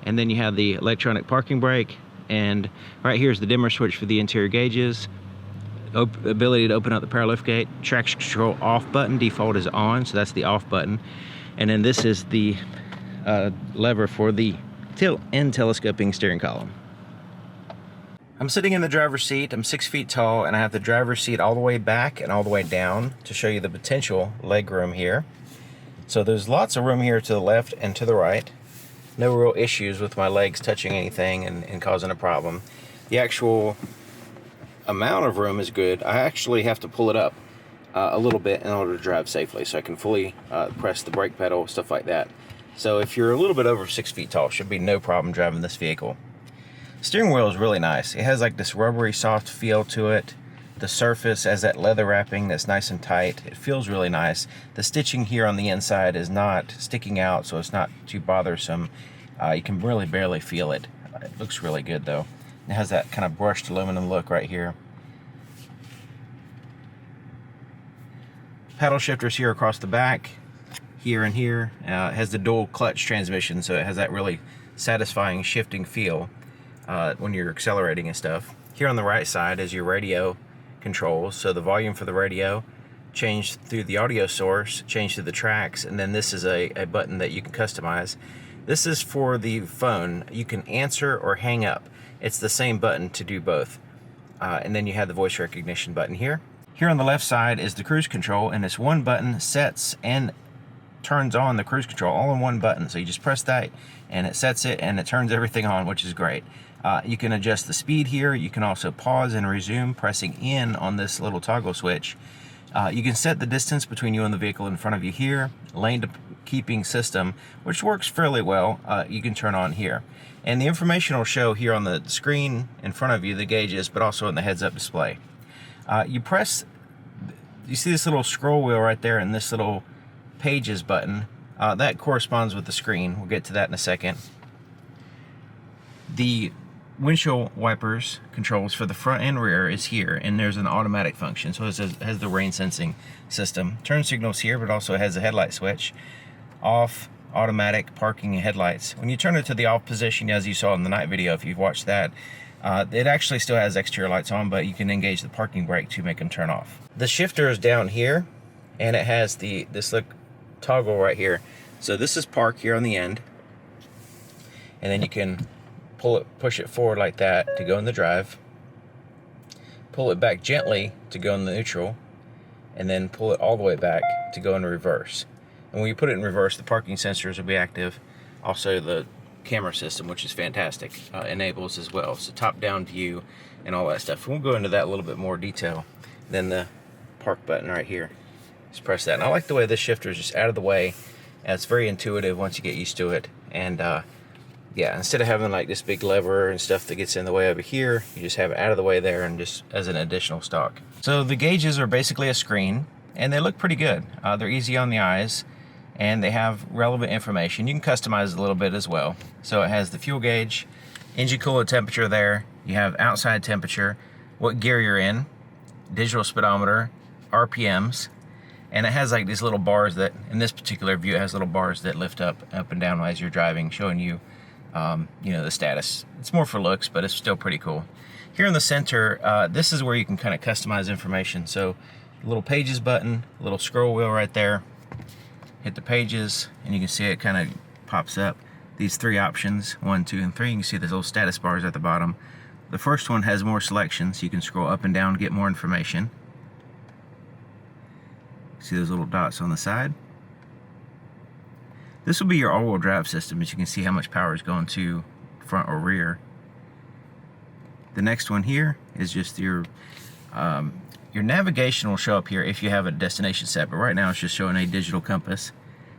And then you have the electronic parking brake, and right here is the dimmer switch for the interior gauges. Ability to open up the power lift gate. Traction control off button, default is on, so that's the off button. And then this is the lever for the tilt and telescoping steering column. I'm sitting in the driver's seat. I'm 6 feet tall, and I have the driver's seat all the way back and all the way down to show you the potential leg room here. So there's lots of room here to the left and to the right. No real issues with my legs touching anything and causing a problem. The actual amount of room is good. I actually have to pull it up a little bit in order to drive safely, so I can fully press the brake pedal, stuff like that. So if you're a little bit over 6 feet tall, should be no problem driving this vehicle. Steering wheel is really nice. It has like this rubbery soft feel to it. The surface has that leather wrapping that's nice and tight. It feels really nice. The stitching here on the inside is not sticking out, so it's not too bothersome. You can really barely feel it. It looks really good though. It has that kind of brushed aluminum look right here. Paddle shifters here across the back, here and here. It has the dual clutch transmission, so it has that really satisfying shifting feel when you're accelerating and stuff. Here on the right side is your radio controls, so the volume for the radio, change through the audio source, change through the tracks, and then this is a button that you can customize. This is for the phone. You can answer or hang up. It's the same button to do both. And then you have the voice recognition button here. Here on the left side is the cruise control, and this one button sets and turns on the cruise control all in one button. So you just press that and it sets it and it turns everything on, which is great. You can adjust the speed here. You can also pause and resume pressing in on this little toggle switch. You can set the distance between you and the vehicle in front of you here. Lane keeping system, which works fairly well, you can turn on here. And the information will show here on the screen in front of you, the gauges, but also in the heads-up display. You see this little scroll wheel right there and this little pages button. That corresponds with the screen. We'll get to that in a second. The windshield wipers controls for the front and rear is here, and there's an automatic function, so it has the rain sensing system. Turn signals here, but also has a headlight switch. Off, automatic, parking, and headlights. When you turn it to the off position, as you saw in the night video, if you've watched that, it actually still has exterior lights on, but you can engage the parking brake to make them turn off. The shifter is down here, and it has this toggle right here. So this is park here on the end, and then you can push it forward like that to go in the drive, pull it back gently to go in the neutral, and then pull it all the way back to go in reverse. And when you put it in reverse, the parking sensors will be active. Also the camera system, which is fantastic, enables as well. So top-down view and all that stuff. We'll go into that a little bit more detail. Then the park button right here. Just press that. And I like the way this shifter is just out of the way. And it's very intuitive once you get used to it. And yeah, instead of having like this big lever and stuff that gets in the way over here, you just have it out of the way there and just as an additional stock. So the gauges are basically a screen, and they look pretty good. They're easy on the eyes, and they have relevant information. You can customize it a little bit as well. So it has the fuel gauge, engine coolant temperature there. You have outside temperature, what gear you're in, digital speedometer, RPMs, and it has like these little bars that, in this particular view, it has little bars that lift up and down as you're driving, showing you, you know, the status. It's more for looks, but it's still pretty cool. Here in the center, this is where you can kind of customize information. So a little pages button, a little scroll wheel right there. Hit the pages, and you can see it kind of pops up. These three options, 1, 2, and 3. You can see those little status bars at the bottom. The first one has more selections, so you can scroll up and down to get more information. See those little dots on the side? This will be your all-wheel drive system, as you can see how much power is going to front or rear. The next one here is just your navigation will show up here if you have a destination set, but right now it's just showing a digital compass.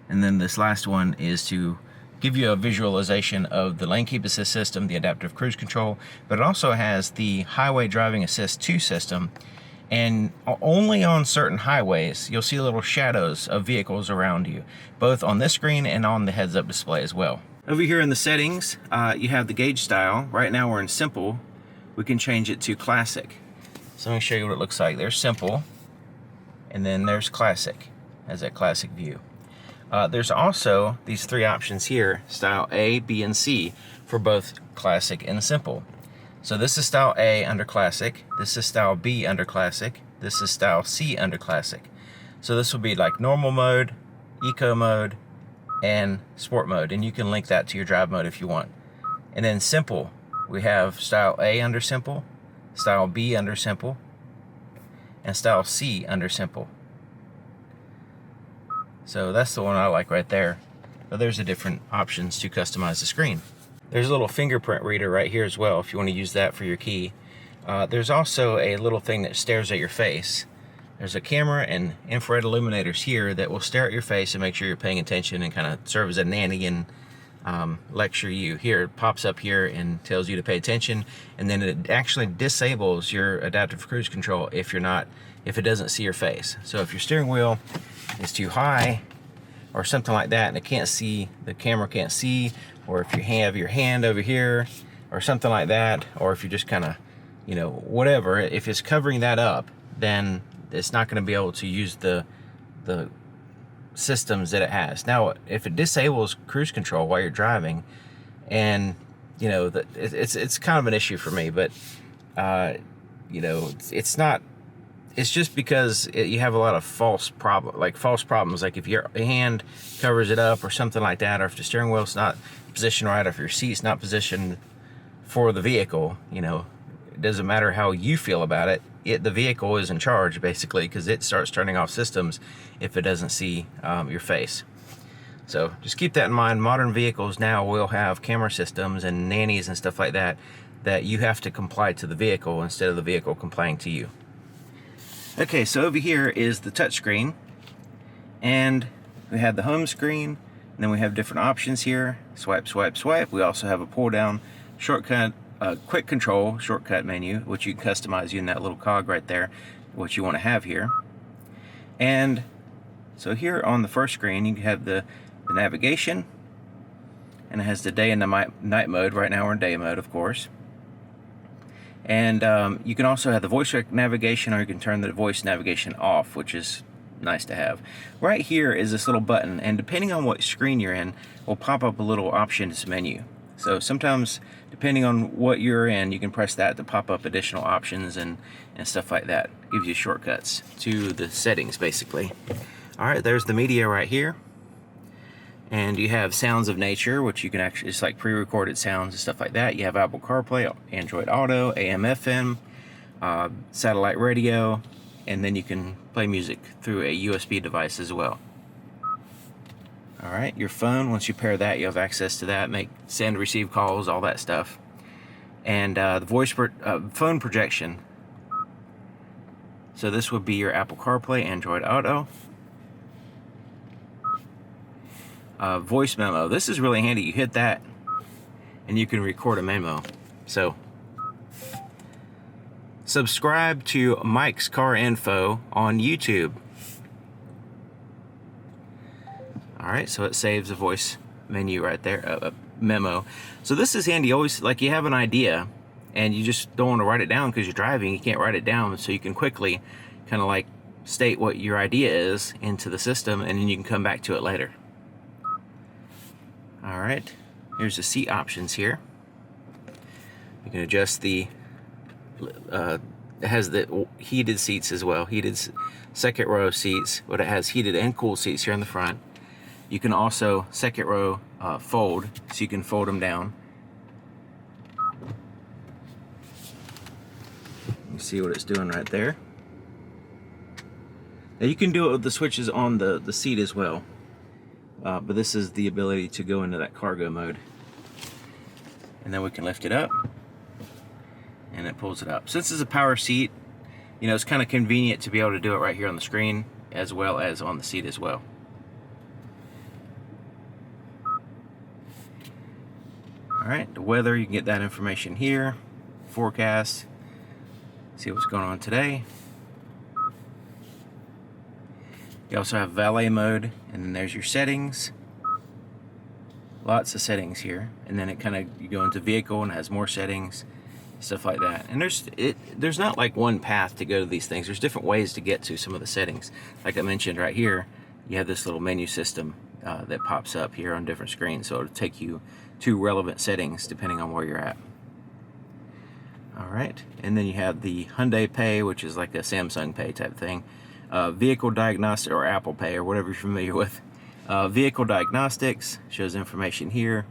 And then this last one is to give you a visualization of the lane keep assist system, the adaptive cruise control, but it also has the highway driving assist 2 system. And only on certain highways you'll see little shadows of vehicles around you, both on this screen and on the heads-up display as well. Over here in the settings, you have the gauge style. Right now we're in simple. We can change it to classic. So let me show you what it looks like. There's simple, and then there's classic, as that classic view. There's also these three options here, style A, B, and C, for both classic and simple. So this is style A under classic, this is style B under classic, this is style C under classic. So this will be like normal mode, eco mode, and sport mode, and you can link that to your drive mode if you want. And then simple, we have style A under simple, style B under simple, and style C under simple. So that's the one I like right there. But there's the different options to customize the screen. There's a little fingerprint reader right here as well if you want to use that for your key. There's also a little thing that stares at your face. There's a camera and infrared illuminators here that will stare at your face and make sure you're paying attention and kind of serve as a nanny and lecture you. Here, it pops up here and tells you to pay attention, and then it actually disables your adaptive cruise control if it doesn't see your face. So if your steering wheel is too high or something like that and it can't see, the camera can't see, or if you have your hand over here or something like that, or if you just kind of, whatever, if it's covering that up, then it's not going to be able to use the systems that it has. Now, if it disables cruise control while you're driving, and it's kind of an issue for me, but it's not. It's just because you have a lot of false problems. Like if your hand covers it up or something like that, or if the steering wheel's not positioned right, or if your seat's not positioned for the vehicle, it doesn't matter how you feel about it. The vehicle is in charge, basically, because it starts turning off systems if it doesn't see your face. So just keep that in mind. Modern vehicles now will have camera systems and nannies and stuff like that you have to comply to the vehicle instead of the vehicle complying to you. Okay, so over here is the touchscreen, and we have the home screen, and then we have different options here. Swipe, swipe, swipe. We also have a pull down shortcut, quick control shortcut menu, which you can customize using that little cog right there, what you want to have here. And so here on the first screen, you have the navigation, and it has the day and the night mode. Right now we're in day mode, of course. And you can also have the voice navigation, or you can turn the voice navigation off, which is nice to have. Right here is this little button, and depending on what screen you're in, will pop up a little options menu. So sometimes, depending on what you're in, you can press that to pop up additional options and stuff like that. It gives you shortcuts to the settings, basically. All right, there's the media right here. And you have sounds of nature, which you can actually, it's like pre-recorded sounds and stuff like that. You have Apple CarPlay, Android Auto, AM, FM, satellite radio, and then you can play music through a USB device as well. All right, your phone, once you pair that, you have access to that, send, receive calls, all that stuff. And the phone projection. So this would be your Apple CarPlay, Android Auto. Voice memo. This is really handy. You hit that and you can record a memo. So subscribe to Mike's Car Info on YouTube. Alright, so it saves a voice menu right there, a memo. So this is handy. Always, like, you have an idea and you just don't want to write it down because you're driving. You can't write it down, so you can quickly kind of like state what your idea is into the system, and then you can come back to it later. Alright, here's the seat options here. You can adjust it has the heated seats as well, heated second row seats, but it has heated and cool seats here in the front. You can also second row fold, so you can fold them down. You see what it's doing right there. Now you can do it with the switches on the seat as well. But this is the ability to go into that cargo mode. And then we can lift it up, and it pulls it up. Since it's a power seat, it's kind of convenient to be able to do it right here on the screen as well as on the seat as well. Alright, the weather, you can get that information here. Forecast, see what's going on today. You also have valet mode, and then there's your settings. Lots of settings here, and then you go into vehicle and it has more settings, stuff like that. And there's not like one path to go to these things. There's different ways to get to some of the settings. Like I mentioned right here, you have this little menu system that pops up here on different screens, so it'll take you to relevant settings depending on where you're at. Alright, and then you have the Hyundai Pay, which is like a Samsung Pay type thing. Vehicle Diagnostic, or Apple Pay, or whatever you're familiar with. Vehicle Diagnostics shows information here.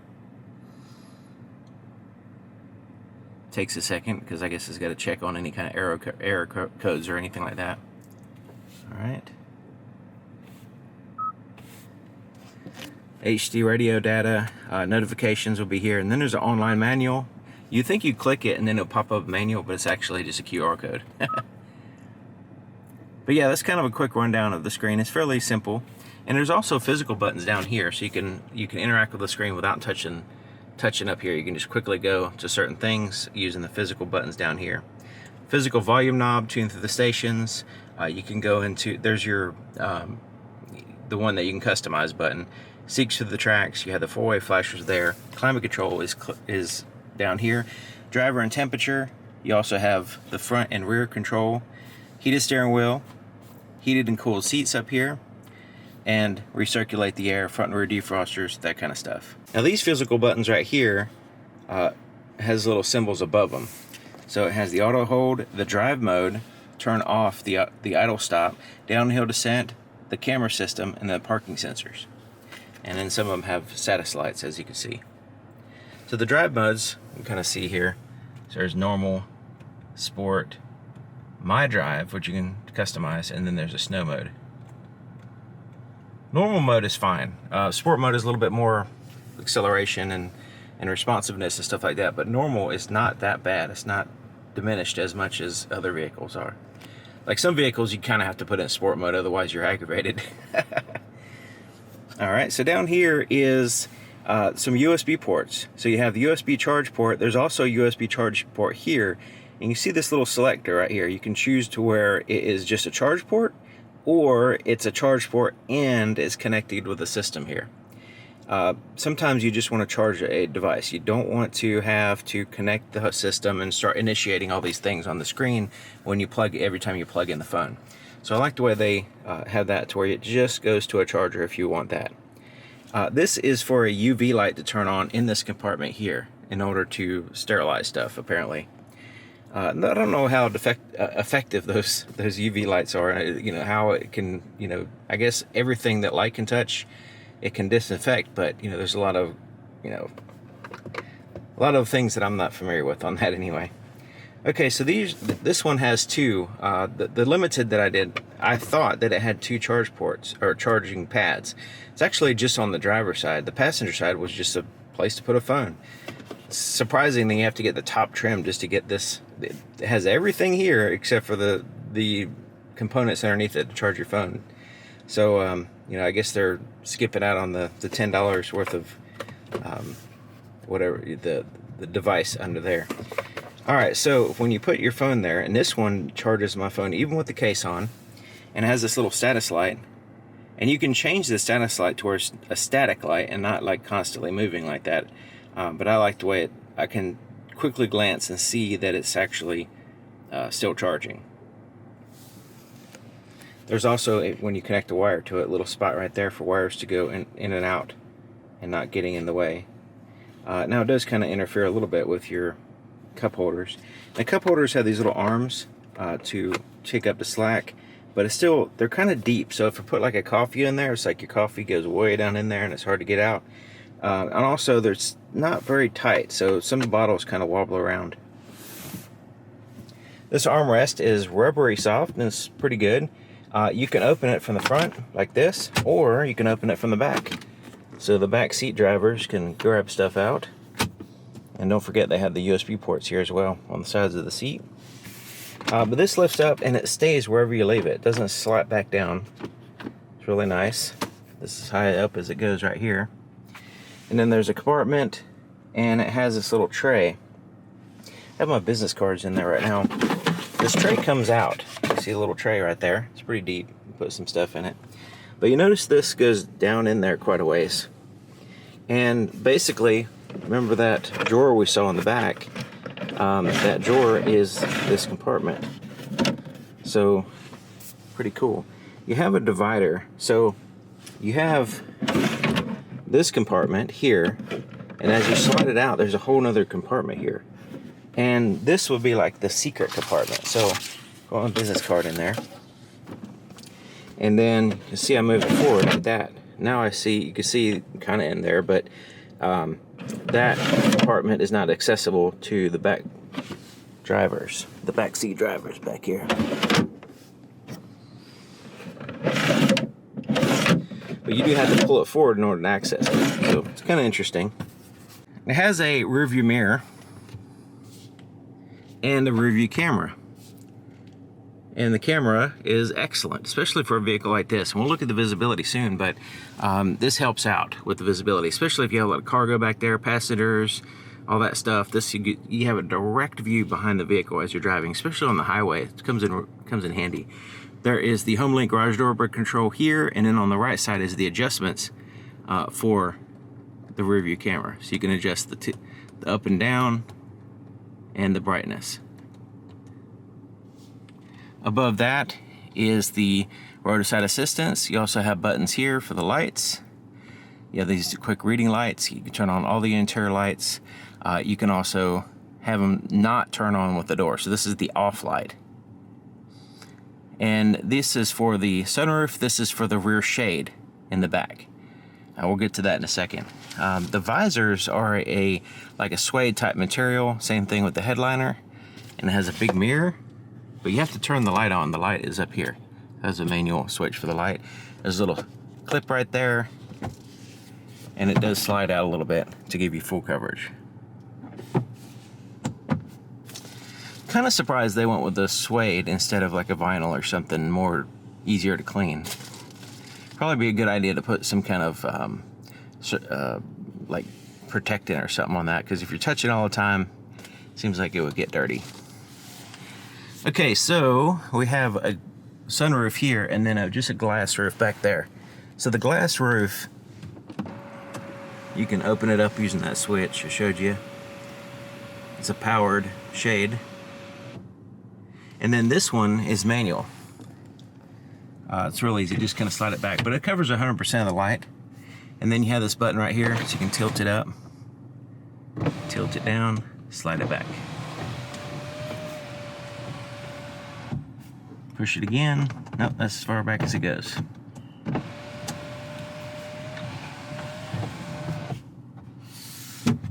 Takes a second because I guess it's got to check on any kind of error codes or anything like that. Alright. HD radio data, notifications will be here, and then there's an online manual. You think you click it and then it'll pop up manual, but it's actually just a QR code. But yeah, that's kind of a quick rundown of the screen. It's fairly simple, and there's also physical buttons down here, so you can interact with the screen without touching up here. You can just quickly go to certain things using the physical buttons down here. Physical volume knob, tune through the stations. You can go into, there's your the one that you can customize button. Seeks through the tracks. You have the four-way flashers there. Climate control is down here. Driver and temperature. You also have the front and rear control. Heated steering wheel. Heated and cooled seats up here. And recirculate the air, front and rear defrosters, that kind of stuff. Now these physical buttons right here has little symbols above them. So it has the auto hold, the drive mode, turn off the idle stop, downhill descent, the camera system, and the parking sensors. And then some of them have status lights, as you can see. So the drive modes, you can kind of see here. So there's normal, sport, my drive, which you can customize, and then there's a snow mode. Normal mode is fine. Sport mode is a little bit more acceleration and responsiveness and stuff like that, but normal is not that bad. It's not diminished as much as other vehicles are. Like some vehicles you kind of have to put in sport mode, otherwise you're aggravated. Alright, so down here is some USB ports. So you have the USB charge port. There's also a USB charge port here, and you see this little selector right here. You can choose to where it is just a charge port, or it's a charge port and it's connected with the system here. Sometimes you just want to charge a device. You don't want to have to connect the system and start initiating all these things on the screen when you every time you plug in the phone. So I like the way they have that to where it just goes to a charger if you want that. This is for a UV light to turn on in this compartment here in order to sterilize stuff, apparently. I don't know how effective those UV lights are. You know, how it can, you know, I guess everything that light can touch, it can disinfect, but you know, there's a lot of, you know, a lot of things that I'm not familiar with on that anyway. Okay, so this one has two. The limited that I did, I thought that it had two charge ports or charging pads. It's actually just on the driver's side. The passenger side was just a place to put a phone. Surprisingly, you have to get the top trim just to get this. It has everything here except for the components underneath it to charge your phone. So you know, I guess they're skipping out on the $10 worth of whatever the device under there. Alright, so when you put your phone there, and this one charges my phone even with the case on, and it has this little status light, and you can change the status light towards a static light and not like constantly moving like that. But I like the way I can quickly glance and see that it's actually still charging. There's also, when you connect a wire to it, a little spot right there for wires to go in and out and not getting in the way. Now it does kind of interfere a little bit with your cup holders. The cup holders have these little arms to take up the slack, but it's still, they're kind of deep, so if I put like a coffee in there, it's like your coffee goes way down in there and it's hard to get out. And also they're not very tight, so some bottles kind of wobble around. This armrest is rubbery soft and it's pretty good. You can open it from the front like this, or you can open it from the back. So the back seat drivers can grab stuff out. And don't forget they have the USB ports here as well on the sides of the seat. But this lifts up and it stays wherever you leave it. It doesn't slap back down. It's really nice. This is high up as it goes right here. And then there's a compartment, and it has this little tray. I have my business cards in there right now. This tray comes out. You see a little tray right there. It's pretty deep. Put some stuff in it. But you notice this goes down in there quite a ways. And basically, remember that drawer we saw in the back? That drawer is this compartment. So, pretty cool. You have a divider. So, you have this compartment here, and as you slide it out, there's a whole nother compartment here. And this would be like the secret compartment. So go on a business card in there. And then you see I move it forward like that. Now I see, you can see kind of in there, but that compartment is not accessible to the back drivers, the back seat drivers back here. But you do have to pull it forward in order to access it. So it's kind of interesting. It has a rear view mirror and a rear view camera. And the camera is excellent, especially for a vehicle like this. And we'll look at the visibility soon, but this helps out with the visibility, especially if you have a lot of cargo back there, passengers, all that stuff. This you have a direct view behind the vehicle as you're driving, especially on the highway. It comes in handy. There is the HomeLink garage door control here, and then on the right side is the adjustments for the rear view camera. So you can adjust the up and down and the brightness. Above that is the roadside assistance. You also have buttons here for the lights. You have these quick reading lights. You can turn on all the interior lights. You can also have them not turn on with the door. So this is the off light. And this is for the sunroof. This is for the rear shade in the back. We'll get to that in a second. The visors are like a suede type material. Same thing with the headliner. And it has a big mirror. But you have to turn the light on. The light is up here. There's a manual switch for the light. There's a little clip right there. And it does slide out a little bit to give you full coverage. Kind of surprised they went with the suede instead of like a vinyl or something more easier to clean. Probably be a good idea to put some kind of like protectant or something on that, because if you're touching all the time, it seems like it would get dirty. Okay, so we have a sunroof here and then just a glass roof back there. So the glass roof, you can open it up using that switch I showed you. It's a powered shade. And then this one is manual. It's real easy, just kind of slide it back, but it covers 100% of the light. And then you have this button right here, so you can tilt it up, tilt it down, slide it back. Push it again. Nope, that's as far back as it goes.